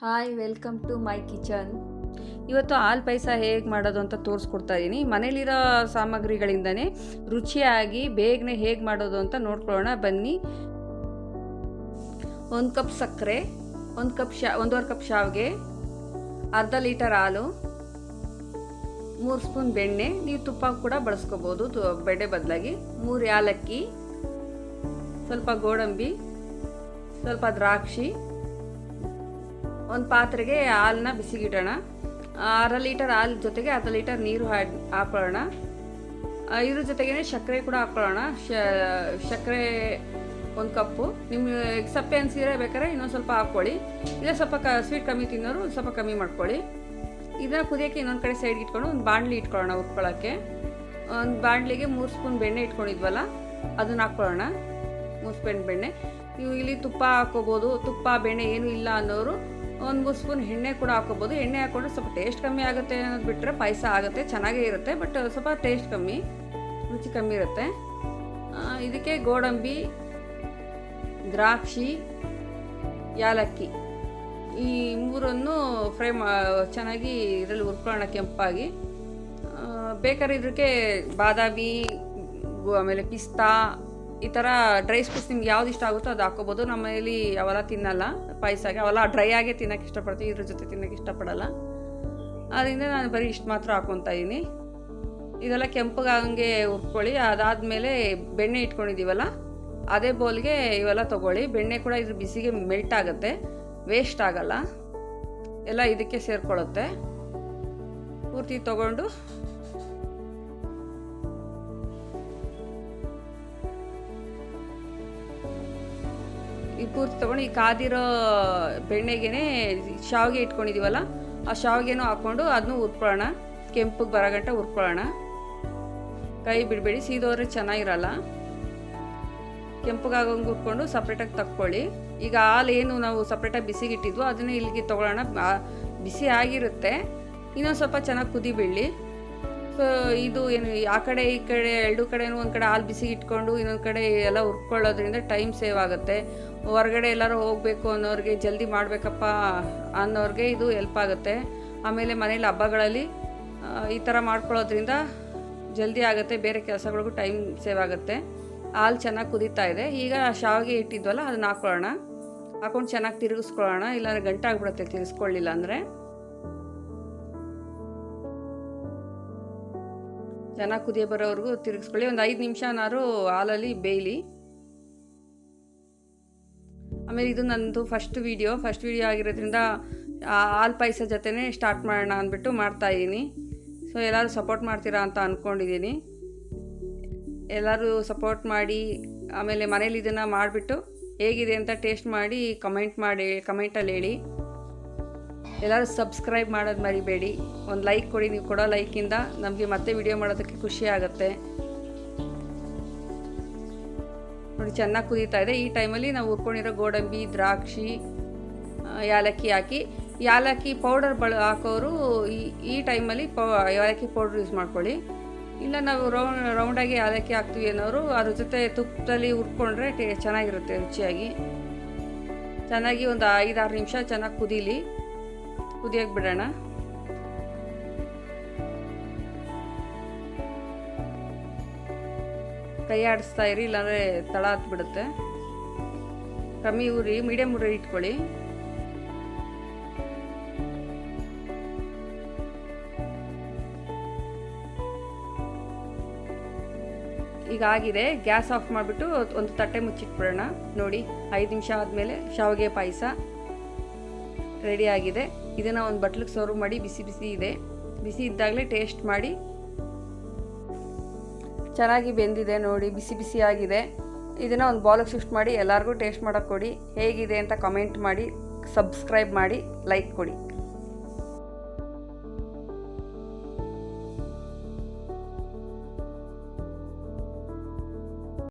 Hi, welcome to my kitchen. ಇವತ್ತು ಹಾಲು ಪಾಯಸ ಹೇಗೆ ಮಾಡೋದು ಅಂತ ತೋರಿಸ್ಕೊಡ್ತಾ ಇದ್ದೀನಿ. ಮನೇಲಿರೋ ಸಾಮಗ್ರಿಗಳಿಂದನೇ ರುಚಿಯಾಗಿ ಬೇಗನೆ ಹೇಗೆ ಮಾಡೋದು ಅಂತ ನೋಡ್ಕೊಳ್ಳೋಣ ಬನ್ನಿ. 1 ಕಪ್ ಸಕ್ಕರೆ, 1.5 ಕಪ್ ಶಾವಿಗೆ, ಅರ್ಧ ಲೀಟರ್ ಹಾಲು, 3 ಸ್ಪೂನ್ ಬೆಣ್ಣೆ, ನೀವು ತುಪ್ಪ ಕೂಡ ಬಳಸ್ಕೋಬೋದು ಬೆಣ್ಣೆ ಬದಲಾಗಿ, 3 ಏಲಕ್ಕಿ, ಸ್ವಲ್ಪ ಗೋಡಂಬಿ, ಸ್ವಲ್ಪ ದ್ರಾಕ್ಷಿ. ಒಂದು ಪಾತ್ರೆಗೆ ಹಾಲನ್ನ ಬಿಸಿಗಿಡೋಣ. ಅರ್ಧ ಲೀಟರ್ ಹಾಲು ಜೊತೆಗೆ ಅರ್ಧ ಲೀಟರ್ ನೀರು ಹಾಕೊಳ್ಳೋಣ. ಇದ್ರ ಜೊತೆಗೇ ಸಕ್ಕರೆ ಕೂಡ ಹಾಕ್ಕೊಳ್ಳೋಣ. ಸಕ್ಕರೆ 1 ಕಪ್ಪು. ನಿಮ್ಗೆ ಸಪ್ಪೆ ಅನಿಸಿದ್ರೆ ಬೇಕಾದ್ರೆ ಇನ್ನೊಂದು ಸ್ವಲ್ಪ ಹಾಕ್ಕೊಳ್ಳಿ. ಇಲ್ಲ ಸ್ವಲ್ಪ ಸ್ವೀಟ್ ಕಮ್ಮಿ ತಿನ್ನೋರು ಸ್ವಲ್ಪ ಕಮ್ಮಿ ಮಾಡ್ಕೊಳ್ಳಿ. ಇದನ್ನು ಕುದಿಯೋಕ್ಕೆ ಇನ್ನೊಂದು ಕಡೆ ಸೈಡ್ಗೆ ಇಟ್ಕೊಂಡು ಒಂದು ಬಾಣಲಿ ಇಟ್ಕೊಳ್ಳೋಣ ಉಟ್ಕೊಳ್ಳೋಕ್ಕೆ. ಒಂದು ಬಾಣಲಿಗೆ 3 ಸ್ಪೂನ್ ಬೆಣ್ಣೆ ಇಟ್ಕೊಂಡಿದ್ವಲ್ಲ ಅದನ್ನು ಹಾಕ್ಕೊಳ್ಳೋಣ. 3 ಸ್ಪೂನ್ ಬೆಣ್ಣೆ. ನೀವು ಇಲ್ಲಿ ತುಪ್ಪ ಹಾಕ್ಕೋಬೋದು. ತುಪ್ಪ ಬೆಣ್ಣೆ ಏನೂ ಇಲ್ಲ ಅನ್ನೋರು 1 ಸ್ಪೂನ್ ಎಣ್ಣೆ ಕೂಡ ಹಾಕ್ಕೋಬೋದು. ಎಣ್ಣೆ ಹಾಕ್ಕೊಂಡ್ರೆ ಸ್ವಲ್ಪ ಟೇಸ್ಟ್ ಕಮ್ಮಿ ಆಗುತ್ತೆ ಅನ್ನೋದು ಬಿಟ್ಟರೆ ಪಾಯಸ ಆಗುತ್ತೆ, ಚೆನ್ನಾಗೇ ಇರುತ್ತೆ. ಬಟ್ ಸ್ವಲ್ಪ ಟೇಸ್ಟ್ ಕಮ್ಮಿ, ರುಚಿ ಕಮ್ಮಿ ಇರುತ್ತೆ. ಇದಕ್ಕೆ ಗೋಡಂಬಿ, ದ್ರಾಕ್ಷಿ, ಏಲಕ್ಕಿ ಈ ಮೂರನ್ನು ಚೆನ್ನಾಗಿ ಇದರಲ್ಲಿ ಹುರ್ಕೊಳ್ಳೋಣ ಕೆಂಪಾಗಿ. ಬೇಕಾದ್ರೆ ಇದಕ್ಕೆ ಬಾದಾಮಿ, ಆಮೇಲೆ ಪಿಸ್ತಾ, ಈ ಥರ ಡ್ರೈ ಫ್ರೂಟ್ಸ್ ನಿಮ್ಗೆ ಯಾವ್ದು ಇಷ್ಟ ಆಗುತ್ತೋ ಅದು ಹಾಕ್ಕೋಬೋದು. ನಮ್ಮ ಮನೇಲಿ ಅವೆಲ್ಲ ತಿನ್ನಲ್ಲ ಪಾಯಸಕ್ಕೆ, ಅವೆಲ್ಲ ಡ್ರೈ ಆಗೇ ತಿನ್ನೋಕ್ಕೆ ಇಷ್ಟಪಡ್ತೀವಿ, ಇದ್ರ ಜೊತೆ ತಿನ್ನೋಕ್ಕೆ ಇಷ್ಟಪಡಲ್ಲ. ಅದರಿಂದ ನಾನು ಬರೀ ಇಷ್ಟು ಮಾತ್ರ ಹಾಕ್ಕೊತಾ ಇದ್ದೀನಿ. ಇದೆಲ್ಲ ಕೆಂಪಗಾಗಂಗೆ ಹುರ್ಕೊಳ್ಳಿ. ಅದಾದಮೇಲೆ ಬೆಣ್ಣೆ ಇಟ್ಕೊಂಡಿದ್ದೀವಲ್ಲ ಅದೇ ಬೌಲ್ಗೆ ಇವೆಲ್ಲ ತೊಗೊಳ್ಳಿ. ಬೆಣ್ಣೆ ಕೂಡ ಇದ್ರ ಬಿಸಿಗೆ ಮೆಲ್ಟ್ ಆಗುತ್ತೆ, ವೇಸ್ಟ್ ಆಗಲ್ಲ, ಎಲ್ಲ ಇದಕ್ಕೆ ಸೇರಿಕೊಳ್ಳುತ್ತೆ. ಪೂರ್ತಿ ತೊಗೊಂಡು ಈ ಪೂರ್ತಿ ತೊಗೊಂಡು ಈ ಕಾದಿರೋ ಬೆಣ್ಣೆಗೆ ಶಾವಿಗೆ ಇಟ್ಕೊಂಡಿದ್ದೀವಲ್ಲ ಆ ಶಾವಿಗೆನೂ ಹಾಕ್ಕೊಂಡು ಅದನ್ನೂ ಹುರ್ಕೊಳ್ಳೋಣ. ಕೆಂಪಗೆ ಬರೋಗಂಟ ಹುರ್ಕೊಳ್ಳೋಣ. ಕೈ ಬಿಡಬೇಡಿ, ಸೀದೋದ್ರೆ ಚೆನ್ನಾಗಿರಲ್ಲ. ಕೆಂಪಗಾಗಂಗೆ ಹುರ್ಕೊಂಡು ಸಪ್ರೇಟಾಗಿ ತಕ್ಕೊಳ್ಳಿ. ಈಗ ಹಾಲು ಏನು ನಾವು ಸಪ್ರೇಟಾಗಿ ಬಿಸಿಗೆ ಇಟ್ಟಿದ್ವು ಅದನ್ನೇ ಇಲ್ಲಿಗೆ ತೊಗೊಳ್ಳೋಣ. ಬಿಸಿ ಆಗಿರುತ್ತೆ, ಇನ್ನೊಂದು ಸ್ವಲ್ಪ ಚೆನ್ನಾಗಿ ಕುದಿಬಿಡಲಿ. ಸೊ ಇದು ಏನು ಆ ಕಡೆ ಈ ಕಡೆ ಎರಡು ಕಡೆನೂ ಒಂದು ಕಡೆ ಹಾಲು ಬಿಸಿಗೆ ಇಟ್ಕೊಂಡು ಇನ್ನೊಂದು ಕಡೆ ಎಲ್ಲ ಹುರ್ಕೊಳ್ಳೋದ್ರಿಂದ ಟೈಮ್ ಸೇವ್ ಆಗುತ್ತೆ. ಹೊರಗಡೆ ಎಲ್ಲರೂ ಹೋಗಬೇಕು ಅನ್ನೋರಿಗೆ, ಜಲ್ದಿ ಮಾಡಬೇಕಪ್ಪ ಅನ್ನೋರಿಗೆ ಇದು ಹೆಲ್ಪ್ ಆಗುತ್ತೆ. ಆಮೇಲೆ ಮನೇಲಿ ಹಬ್ಬಗಳಲ್ಲಿ ಈ ಥರ ಮಾಡ್ಕೊಳ್ಳೋದ್ರಿಂದ ಜಲ್ದಿ ಆಗುತ್ತೆ, ಬೇರೆ ಕೆಲಸಗಳಿಗೂ ಟೈಮ್ ಸೇವ್ ಆಗುತ್ತೆ. ಹಾಲು ಚೆನ್ನಾಗಿ ಕುದೀತಾ ಇದೆ. ಈಗ ಶಾವಿಗೆ ಇಟ್ಟಿದ್ವಲ್ಲ ಅದನ್ನ ಹಾಕ್ಕೊಳ್ಳೋಣ. ಹಾಕ್ಕೊಂಡು ಚೆನ್ನಾಗಿ ತಿರುಗಿಸ್ಕೊಳ್ಳೋಣ, ಇಲ್ಲಾಂದರೆ ಗಂಟಾಗ್ಬಿಡುತ್ತೆ ತಿರುಗಿಸ್ಕೊಳ್ಳಿಲ್ಲ ಅಂದರೆ. ಚೆನ್ನಾಗಿ ಕುದಿಯ ಬರೋವರೆಗೂ ತಿರುಗಿಸ್ಕೊಳ್ಳಿ. ಒಂದು 5 ನಿಮಿಷನಾರು ಹಾಲಲ್ಲಿ ಬೇಯಲಿ. ಆಮೇಲೆ ಇದು ನನ್ನದು ಫಸ್ಟ್ ವಿಡಿಯೋ ಆಗಿರೋದ್ರಿಂದ ಹಾಲು ಪಾಯಸ ಜೊತೆನೇ ಸ್ಟಾರ್ಟ್ ಮಾಡೋಣ ಅಂದ್ಬಿಟ್ಟು ಮಾಡ್ತಾಯಿದ್ದೀನಿ. ಸೊ ಎಲ್ಲರೂ ಸಪೋರ್ಟ್ ಮಾಡ್ತೀರಾ ಅಂತ ಅಂದ್ಕೊಂಡಿದ್ದೀನಿ. ಎಲ್ಲರೂ ಸಪೋರ್ಟ್ ಮಾಡಿ, ಆಮೇಲೆ ಮನೇಲಿ ಇದನ್ನು ಮಾಡಿಬಿಟ್ಟು ಹೇಗಿದೆ ಅಂತ ಟೇಸ್ಟ್ ಮಾಡಿ ಕಮೆಂಟಲ್ಲಿ ಹೇಳಿ. ಎಲ್ಲರೂ ಸಬ್ಸ್ಕ್ರೈಬ್ ಮಾಡೋದು ಮರಿಬೇಡಿ. ಒಂದು ಲೈಕ್ ಕೊಡಿ. ನೀವು ಕೊಡೋ ಲೈಕಿಂದ ನಮಗೆ ಮತ್ತೆ ವಿಡಿಯೋ ಮಾಡೋದಕ್ಕೆ ಖುಷಿ ಆಗುತ್ತೆ. ನೋಡಿ ಚೆನ್ನಾಗಿ ಕುದೀತಾ ಇದೆ. ಈ ಟೈಮಲ್ಲಿ ನಾವು ಹುರ್ಕೊಂಡಿರೋ ಗೋಡಂಬಿ, ದ್ರಾಕ್ಷಿ, ಏಲಕ್ಕಿ ಹಾಕಿ, ಏಲಕ್ಕಿ ಪೌಡರ್ ಹಾಕೋರು ಈ ಟೈಮಲ್ಲಿ ಏಲಕ್ಕಿ ಪೌಡ್ರ್ ಯೂಸ್ ಮಾಡ್ಕೊಳ್ಳಿ. ಇಲ್ಲ ನಾವು ರೌಂಡಾಗಿ ಏಲಕ್ಕಿ ಹಾಕ್ತೀವಿ ಅನ್ನೋರು ಅದ್ರ ಜೊತೆ ತುಪ್ಪದಲ್ಲಿ ಹುರ್ಕೊಂಡ್ರೆ ಚೆನ್ನಾಗಿರುತ್ತೆ ರುಚಿಯಾಗಿ. ಚೆನ್ನಾಗಿ ಒಂದು 5-6 ನಿಮಿಷ ಚೆನ್ನಾಗಿ ಕುದಿಯೋಕ್ಕೆ ಬಿಡೋಣ. ಕೈ ಆಡಿಸ್ತಾ ಇರಿ, ಇಲ್ಲಾಂದರೆ ತಳ ಹತ್ಬಿಡುತ್ತೆ. ಕಮ್ಮಿ ಉರಿ, ಮೀಡಿಯಮ್ ಉರಿ ಇಟ್ಕೊಳ್ಳಿ. ಈಗ ಆಗಿದೆ. ಗ್ಯಾಸ್ ಆಫ್ ಮಾಡಿಬಿಟ್ಟು ಒಂದು ತಟ್ಟೆ ಮುಚ್ಚಿಟ್ಬಿಡೋಣ. ನೋಡಿ 5 ನಿಮಿಷ ಆದಮೇಲೆ ಶಾವಿಗೆ ಪಾಯಸ ರೆಡಿ ಆಗಿದೆ. ಇದನ್ನು ಒಂದು ಬಟ್ಲಿಗೆ ಸರ್ವ್ ಮಾಡಿ. ಬಿಸಿ ಇದೆ. ಬಿಸಿ ಇದ್ದಾಗಲೇ ಟೇಸ್ಟ್ ಮಾಡಿ. ಚೆನ್ನಾಗಿ ಬೆಂದಿದೆ ನೋಡಿ, ಬಿಸಿ ಆಗಿದೆ. ಇದನ್ನು ಒಂದು ಬೌಲಿಗೆ ಶಿಫ್ಟ್ ಮಾಡಿ ಎಲ್ಲರಿಗೂ ಟೇಸ್ಟ್ ಮಾಡೋಕ್ಕೆ ಕೊಡಿ. ಹೇಗಿದೆ ಅಂತ ಕಮೆಂಟ್ ಮಾಡಿ, ಸಬ್ಸ್ಕ್ರೈಬ್ ಮಾಡಿ, ಲೈಕ್ ಕೊಡಿ.